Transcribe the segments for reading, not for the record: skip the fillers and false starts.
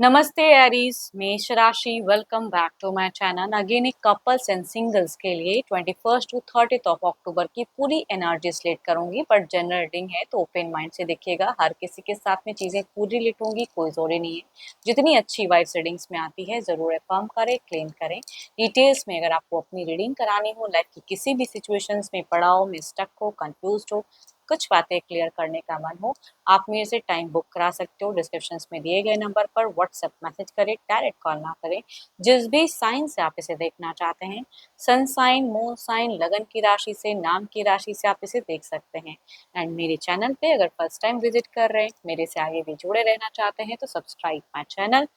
नमस्ते एरीज, मेष राशि। Welcome back to my channel. Again एक कपल्स एंड सिंगल्स के लिए 21 टू 30 ऑफ अक्टूबर की पूरी एनर्जी स्लेट करूंगी, बट जनरल रीडिंग है तो ओपन माइंड से देखिएगा। हर किसी के साथ में चीजें पूरी रिलेट होंगी, कोई जोड़ी नहीं है। जितनी अच्छी वाइब्स रीडिंग्स में आती है जरूर अफर्म करें, क्लेम करें। डिटेल्स में अगर आपको अपनी रीडिंग करानी हो, लाइफ की किसी भी सिचुएशंस में पड़ाव में स्टक हो, कंफ्यूज हो, कुछ बातें क्लियर करने का मन हो, आप मेरे से टाइम बुक करा सकते हो। डिस्क्रिप्शन में दिए गए नंबर पर व्हाट्सएप मैसेज करें, डायरेक्ट कॉल ना करें। जिस भी साइन से आप इसे देखना चाहते हैं, सन साइन, मून साइन, लगन की राशि से, नाम की राशि से आप इसे देख सकते हैं। एंड मेरे चैनल पे अगर फर्स्ट टाइम विजिट कर रहे हैं, मेरे से आगे भी जुड़े रहना चाहते हैं, तो subscribe my channel,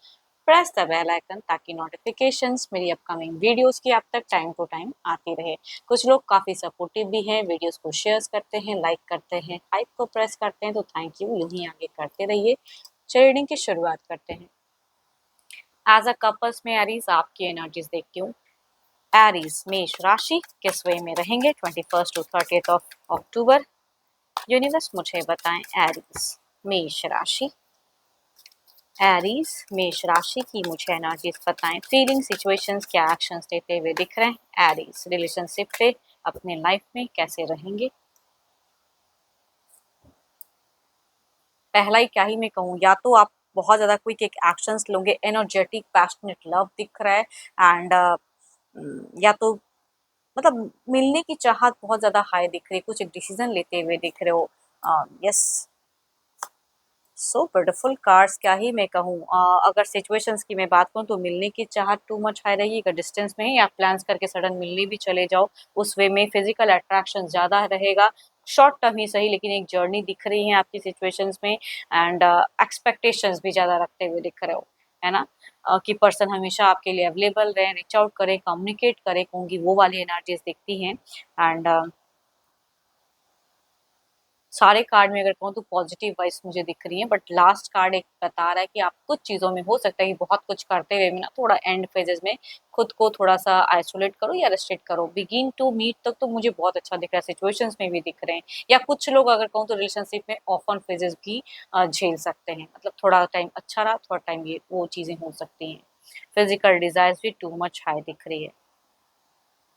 press the bell icon, ताकि नोटिफिकेशंस मेरी अपकमिंग वीडियोस की आप तक टाइम टू टाइम आती रहे। कुछ लोग काफ़ी सपोर्टिव भी हैं, वीडियोस को शेयर करते हैं, लाइक करते हैं, हाइप को प्रेस करते हैं, तो थैंक यू, यूं ही आगे करते रहिए। चलिए रीडिंग की शुरुआत करते हैं। एज अ कपल्स में एरीज आपकी एनर्जीज देखती हूँ। एरीज मेष राशि किस वे में रहेंगे 21 टू 30 ऑफ अक्टूबर? यूनिवर्स मुझे बताएं। एरीज मेष राशि, एरीज मेष राशि की मुझे एनर्जीज बताएं। फीलिंग, सिचुएशंस, क्या एक्शंस लेते हुए दिख रहे हैं? एरीज रिलेशनशिप पे अपने लाइफ में कैसे रहेंगे? पहला ही क्या ही मैं कहूँ, या तो आप बहुत ज्यादा क्विक एक एक्शंस लोगे, एनर्जेटिक पैशनेट लव दिख रहा है, एंड या तो मतलब मिलने की चाहत बहुत ज्यादा हाई दिख रही है, कुछ एक डिसीजन लेते हुए दिख रहे हो। यस, सो ब्यूटीफुल कार्ड्स, क्या ही मैं कहूँ। अगर सिचुएशंस की मैं बात करूँ तो मिलने की चाहत टू मच हाई रहेगी। अगर डिस्टेंस में है या प्लान्स करके सडन मिलने भी चले जाओ, उस वे में फिजिकल अट्रैक्शन ज़्यादा रहेगा। शॉर्ट टर्म ही सही, लेकिन एक जर्नी दिख रही है आपकी सिचुएशंस में, एंड एक्सपेक्टेशंस भी ज़्यादा रखते हुए दिख रहे हो, है ना। कि पर्सन हमेशा आपके लिए अवेलेबल रहे, रीच आउट करे, कम्युनिकेट करे, कहूँगी वो वाली एनर्जीज दिखती हैं। एंड सारे कार्ड में अगर कहूँ तो पॉजिटिव वाइब्स मुझे दिख रही है, बट लास्ट कार्ड एक बता रहा है कि आप कुछ चीज़ों में हो सकता है कि बहुत कुछ करते हुए भी ना थोड़ा एंड फेजेस में खुद को थोड़ा सा आइसोलेट करो या रेस्ट्रिक्ट करो। बिगिन टू मीट तक तो मुझे बहुत अच्छा दिख रहा है, सिचुएशंस में भी दिख रहे हैं, या कुछ लोग अगर कहूँ तो रिलेशनशिप में ऑफ ऑन फेजेस भी झेल सकते हैं। मतलब थोड़ा टाइम अच्छा रहा, थोड़ा टाइम ये वो चीज़ें हो सकती हैं। फिजिकल डिजायर्स भी टू मच हाई दिख रही है।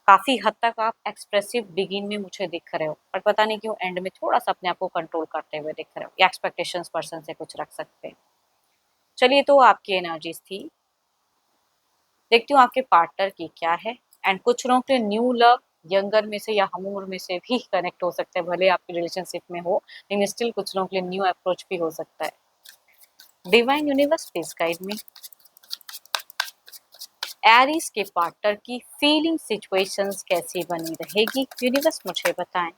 काफ़ी हद तक आप एक्सप्रेसिव बिगिन में मुझे दिख रहे हो, पर पता नहीं क्यों एंड में थोड़ा-सा अपने आप को कंट्रोल करते हुए दिख रहे हो, या एक्सपेक्टेशंस पर्सन से कुछ रख सकते हैं। चलिए, तो आपकी एनर्जीज थी। देखती हूँ आपके पार्टनर की क्या है। एंड कुछ लोगों के न्यू लव, यंगर में से या हम उम्र में से भी कनेक्ट हो सकते हैं, भले आपकी रिलेशनशिप में हो, लेकिन स्टिल कुछ लोगों के लिए न्यू अप्रोच भी हो सकता है। Divine universe please guide me. Aries के पार्टनर की फीलिंग सिचुएशंस कैसी बनी रहेगी? यूनिवर्स मुझे बताएं।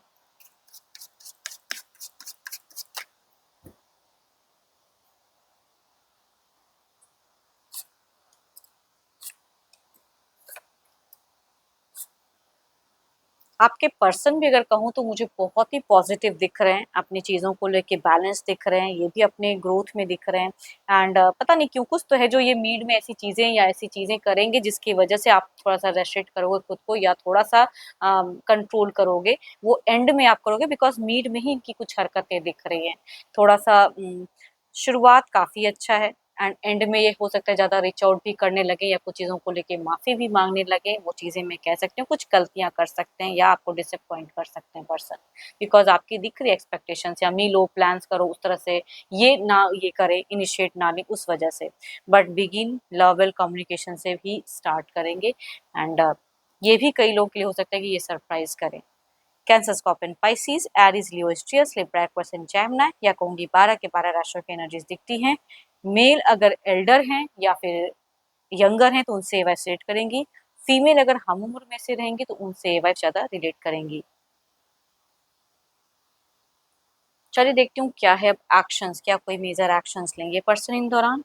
आपके पर्सन भी अगर कहूँ तो मुझे बहुत ही पॉजिटिव दिख रहे हैं, अपनी चीज़ों को लेके बैलेंस दिख रहे हैं, ये भी अपने ग्रोथ में दिख रहे हैं। एंड पता नहीं क्यों कुछ तो है जो ये मीड में ऐसी चीज़ें या ऐसी चीज़ें करेंगे जिसकी वजह से आप थोड़ा सा रेस्ट्रिक्ट करोगे खुद को, या थोड़ा सा कंट्रोल करोगे। वो एंड में आप करोगे, बिकॉज मीड में ही इनकी कुछ हरकतें दिख रही हैं। थोड़ा सा शुरुआत काफ़ी अच्छा है, एंड एंड में ये हो सकता है ज़्यादा रीच आउट भी करने लगे, या कुछ चीज़ों को लेके माफ़ी भी मांगने लगे। वो चीज़ें मैं कह सकती हूँ, कुछ गलतियाँ कर सकते हैं या आपको डिसअपॉइंट कर सकते हैं पर्सन, बिकॉज आपकी दिख रही एक्सपेक्टेशंस, या मी लो प्लान्स करो उस तरह से, ये ना ये करे, इनिशिएट ना ले उस वजह से। But begin love and communication से भी स्टार्ट करेंगे। एंड ये भी कई लोगों के लिए हो सकता है कि ये सरप्राइज करें। Cancer, Scorpion, Pisces, Aries, Leo, स्ट्रियस, लिब्रा, एक्वेरियस एंड जेमिनी, या कहूंगी 12 के 12 राशियों की एनर्जीज दिखती हैं। मेल अगर एल्डर हैं या फिर यंगर हैं तो उनसे ये वाइफ रिलेट करेंगी। फीमेल अगर हम उम्र में से रहेंगी तो उनसे ये वाइफ ज्यादा रिलेट करेंगी। चलिए देखती हूँ क्या है अब एक्शंस, क्या कोई मेजर एक्शंस लेंगे पर्सन इन दौरान।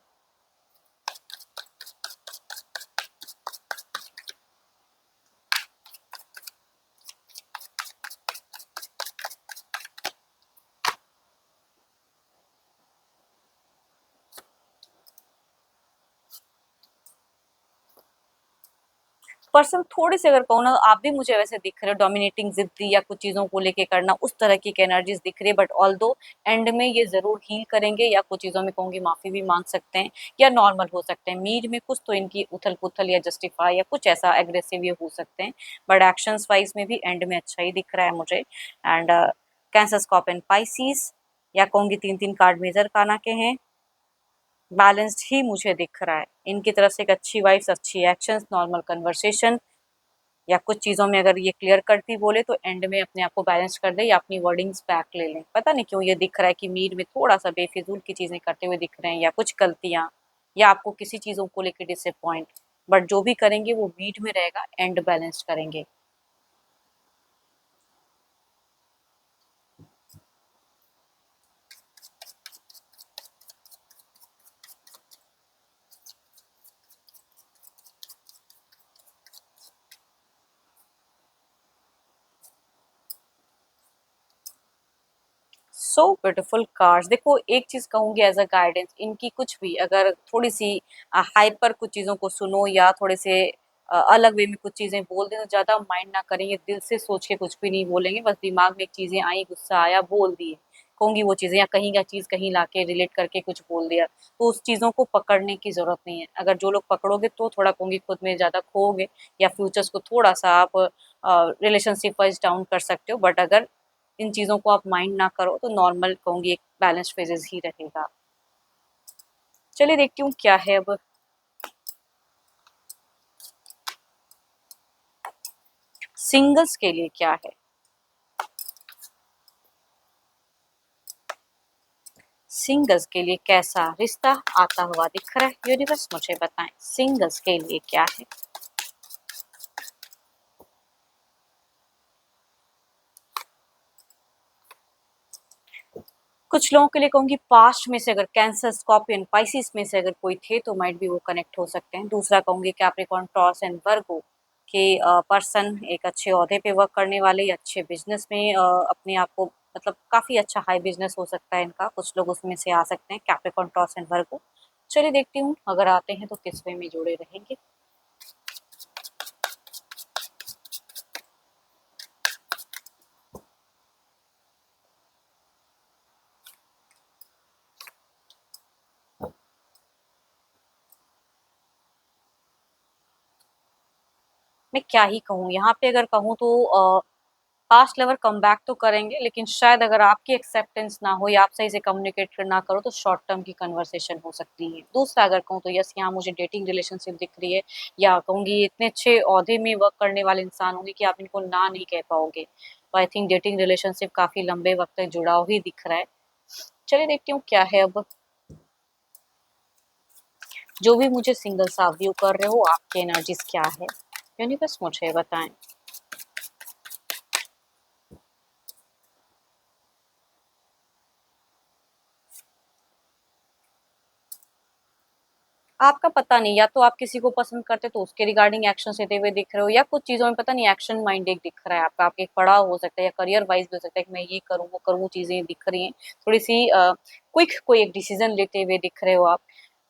पर्सन थोड़े से अगर कहूँ ना, आप भी मुझे वैसे दिख रहे हो डोमिनेटिंग, जिद्दी या कुछ चीज़ों को लेके करना, उस तरह की एनर्जीज दिख रही है। बट ऑल्दो एंड में ये ज़रूर हील करेंगे, या कुछ चीज़ों में कहूँगी माफ़ी भी माँग सकते हैं, या नॉर्मल हो सकते हैं। मीड में कुछ तो इनकी उथल-पुथल या जस्टिफाई या कुछ ऐसा एग्रेसिव ये हो सकते हैं, बट एक्शंस वाइज़ में भी एंड में अच्छा ही दिख रहा है मुझे। एंड कैंसर, स्कॉर्पियन, पाइसेस, या कहूँगी 3-3 कार्ड मेजर खाना के हैं। बैलेंस्ड ही मुझे दिख रहा है। इनकी तरफ से एक अच्छी वाइब्स, अच्छी एक्शंस, नॉर्मल कन्वर्सेशन, या कुछ चीज़ों में अगर ये क्लियर कट भी बोले तो एंड में अपने आप को बैलेंस कर दे या अपनी वर्डिंग्स बैक ले लें। पता नहीं क्यों ये दिख रहा है कि मीड में थोड़ा-सा बेफिज़ूल की चीज़ें करते हुए दिख रहे हैं, या कुछ गलतियाँ, या आपको किसी चीज़ों को लेके डिसअपॉइंट, बट जो भी करेंगे वो मीड में रहेगा, एंड बैलेंस्ड करेंगे। So beautiful cards. देखो एक चीज कहूंगी एज अ गाइडेंस, इनकी कुछ भी अगर थोड़ी सी हाइपर कुछ चीजों को सुनो, या थोड़े से अलग वे में कुछ चीजें बोल दें, तो ज्यादा माइंड ना करें। ये दिल से सोच के कुछ भी नहीं बोलेंगे, बस दिमाग में एक चीजें आई, गुस्सा आया, बोल दिए। कहूंगी वो चीजें, या कहीं का चीज कहीं लाके रिलेट करके कुछ बोल दिया, तो उस चीजों को पकड़ने की जरूरत नहीं है। अगर जो लोग पकड़ोगे तो थोड़ा कहूंगी खुद में ज्यादा खोओगे, या फ्यूचर्स को थोड़ा सा आप रिलेशनशिप वाइज डाउन कर सकते हो। बट अगर इन चीज़ों को आप माइंड ना करो तो नॉर्मल कहूँगी एक बैलेंस फेजेस ही रहेगा। चलिए देखती हूँ क्या है अब। सिंगल्स के लिए क्या है? सिंगल्स के लिए कैसा रिश्ता आता हुआ दिख रहा है? यूनिवर्स मुझे बताएं सिंगल्स के लिए क्या है? कुछ लोगों के लिए कहूंगी पास्ट में से अगर कैंसर, स्कॉर्पियन, पाइसिस में से अगर कोई थे तो माइट भी वो कनेक्ट हो सकते हैं। दूसरा कहूंगी कैप्रिकॉर्न, टॉरस एंड वर्गो के पर्सन एक अच्छे ओहदे पे वर्क करने वाले, या अच्छे बिजनेस में अपने आप को, मतलब काफी अच्छा हाई बिजनेस हो सकता है इनका, कुछ लोग उसमें से आ सकते हैं। कैप्रिकॉर्न, टॉरस एंड वर्गो। चलिए देखती हूँ अगर आते हैं तो किस वे में जुड़े रहेंगे। मैं क्या ही कहूँ यहाँ पे, अगर कहूँ तो पास्ट लवर कम बैक तो करेंगे, लेकिन शायद अगर आपकी एक्सेप्टेंस ना हो, या आप सही से कम्युनिकेट ना करो, तो शॉर्ट टर्म की कन्वर्सेशन हो सकती है। दूसरा अगर कहूँ तो यस, यहाँ मुझे डेटिंग रिलेशनशिप दिख रही है, या कहूँगी ये इतने अच्छे ओहदे में वर्क करने वाले इंसान होंगे कि आप इनको ना नहीं कह पाओगे। तो आई थिंक डेटिंग रिलेशनशिप काफी लंबे वक्त तक जुड़ाव ही दिख रहा है। चलिए देखती हूँ क्या है अब। जो भी मुझे सिंगल्स आप व्यू कर रहे हो, आपकी एनर्जीज क्या है? यूनिवर्स मुझे बताएं। आपका पता नहीं, या तो आप किसी को पसंद करते तो उसके रिगार्डिंग एक्शन लेते हुए दिख रहे हो, या कुछ चीज़ों में पता नहीं एक्शन माइंडेड दिख रहा है आपका। आपके एक पड़ाव हो सकता है, या करियर वाइज भी हो सकता है कि मैं ये करूँ वो करूँ, चीज़ें दिख रही हैं। थोड़ी सी क्विक कोई एक डिसीजन लेते हुए दिख रहे हो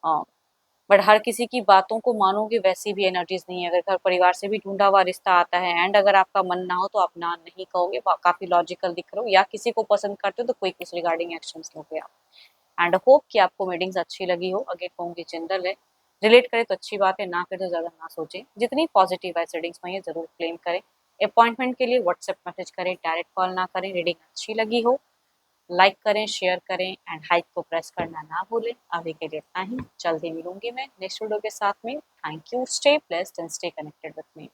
आप। बट हर किसी की बातों को मानोगे वैसी भी एनर्जीज नहीं है। अगर घर परिवार से भी ढूंढा हुआ रिश्ता आता है, एंड अगर आपका मन ना हो तो आप ना नहीं कहोगे, काफी लॉजिकल दिख रहे हो, या किसी को पसंद करते हो तो कोई उस रिगार्डिंग एक्शन लोगे आप। एंड होप कि आपको मीटिंग्स अच्छी लगी हो। अगेन कहूँगी जनरल है, रिलेट करे तो अच्छी बात है, ना करे तो ज़्यादा ना सोचें। जितनी पॉजिटिव है रीडिंग्स में, ये ज़रूर क्लेम करें। अपॉइंटमेंट के लिए व्हाट्सएप मैसेज करें, डायरेक्ट कॉल ना करें। रीडिंग अच्छी लगी हो लाइक करें, शेयर करें, एंड हाइप को प्रेस करना ना भूलें। अभी के लिए इतना ही, जल्दी मिलूंगी मैं नेक्स्ट वीडियो के साथ में। Thank you, stay blessed and stay connected with me.